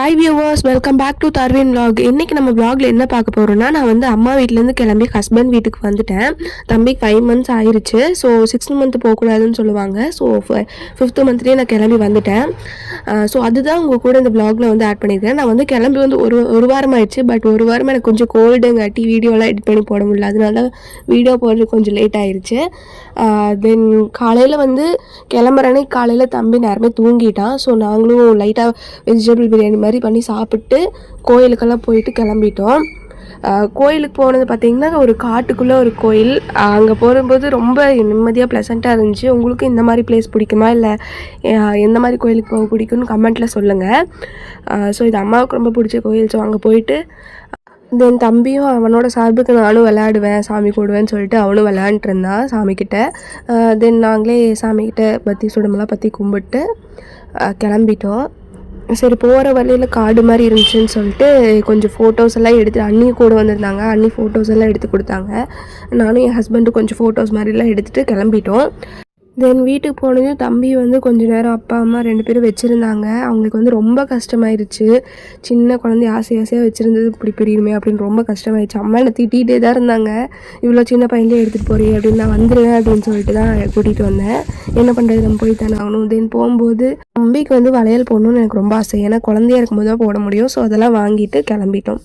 Hi viewers, welcome back to தர்வின் vlog. இன்றைக்கி நம்ம vlogல என்ன பார்க்க போகிறோம்னா, நான் வந்து அம்மா வீட்டிலேருந்து கிளம்பி ஹஸ்பண்ட் வீட்டுக்கு வந்துட்டேன். தம்பிக்கு 5 months ஆயிடுச்சு. ஸோ 6th month போகக்கூடாதுன்னு சொல்லுவாங்க. ஸோ 5th monthலேயே நான் கிளம்பி வந்துட்டேன். ஸோ அதுதான் உங்கள் கூட இந்த vlogல வந்து ஆட் பண்ணியிருக்கேன். நான் வந்து கிளம்பி வந்து ஒரு வாரம் ஆயிடுச்சு. பட் ஒரு வாரமாக எனக்கு கொஞ்சம் கோல்டுங்காட்டி வீடியோலாம் எடிட் பண்ணி போட முடியல. அதனால தான் வீடியோ போடுறது கொஞ்சம் லேட் ஆயிடுச்சு. தென் காலையில் வந்து கிளம்புறேன்னே காலையில் தம்பி நேரமே தூங்கிட்டான். ஸோ நாங்களும் லைட்டாக வெஜிடபிள் பிரியாணி மாதிரி பண்ணி சாப்பிட்டு கோயிலுக்கெல்லாம் போயிட்டு கிளம்பிட்டோம். கோயிலுக்கு போனது பார்த்திங்கன்னா ஒரு காட்டுக்குள்ளே ஒரு கோயில். அங்கே போகும்போது ரொம்ப நிம்மதியாக ப்ளசண்ட்டாக இருந்துச்சு. உங்களுக்கு இந்த மாதிரி பிளேஸ் பிடிக்குமா, இல்லை எந்த மாதிரி கோயிலுக்கு போக பிடிக்கும்னு கமெண்ட்டில் சொல்லுங்கள். ஸோ இது அம்மாவுக்கு ரொம்ப பிடிச்ச கோயில். ஸோ அங்கே போயிட்டு தென் தம்பியும் அவனோட சார்புக்கு நானும் விளையாடுவேன், சாமி கூடுவேன்னு சொல்லிட்டு அவனும் விளையாண்டுட்டு இருந்தான் சாமிக்கிட்ட. தென் நாங்களே சாமிக்கிட்ட பற்றி சுடமெல்லாம் பற்றி கும்பிட்டு கிளம்பிட்டோம். சரி, போகிற வழியில் காடு மாதிரி இருந்துச்சுன்னு சொல்லிட்டு கொஞ்சம் ஃபோட்டோஸ் எல்லாம் எடுத்து அண்ணி கூட வந்திருந்தாங்க. அண்ணி ஃபோட்டோஸ் எல்லாம் எடுத்து கொடுத்தாங்க. நானும் என் ஹஸ்பண்டும் கொஞ்சம் ஃபோட்டோஸ் மாதிரிலாம் எடுத்துகிட்டு கிளம்பிட்டோம். தென் வீட்டுக்கு போனதும் தம்பி வந்து கொஞ்சம் நேரம் அப்பா அம்மா 2 பேரும் வச்சுருந்தாங்க. அவங்களுக்கு வந்து ரொம்ப கஷ்டமாயிருச்சு. சின்ன குழந்தை ஆசையாக வச்சுருந்தது இப்படி பிரியுமே அப்படின்னு ரொம்ப கஷ்டமாயிடுச்சு. அம்மா என்னை திட்டிகிட்டே தான் இருந்தாங்க. இவ்வளோ சின்ன பையன்லேயே எடுத்துகிட்டு போகிறீ அப்படின்னு. நான் வந்துடுவேன் அப்படின்னு சொல்லிட்டு தான் கூட்டிகிட்டு வந்தேன். என்ன பண்ணுறது, நம்ம போய் தானே ஆகணும். தென் போகும்போது தம்பிக்கு வந்து வளையல் போடணும்னு எனக்கு ரொம்ப ஆசை. ஏன்னா குழந்தையா இருக்கும்போது தான் போட முடியும். ஸோ அதெல்லாம் வாங்கிட்டு கிளம்பிட்டோம்.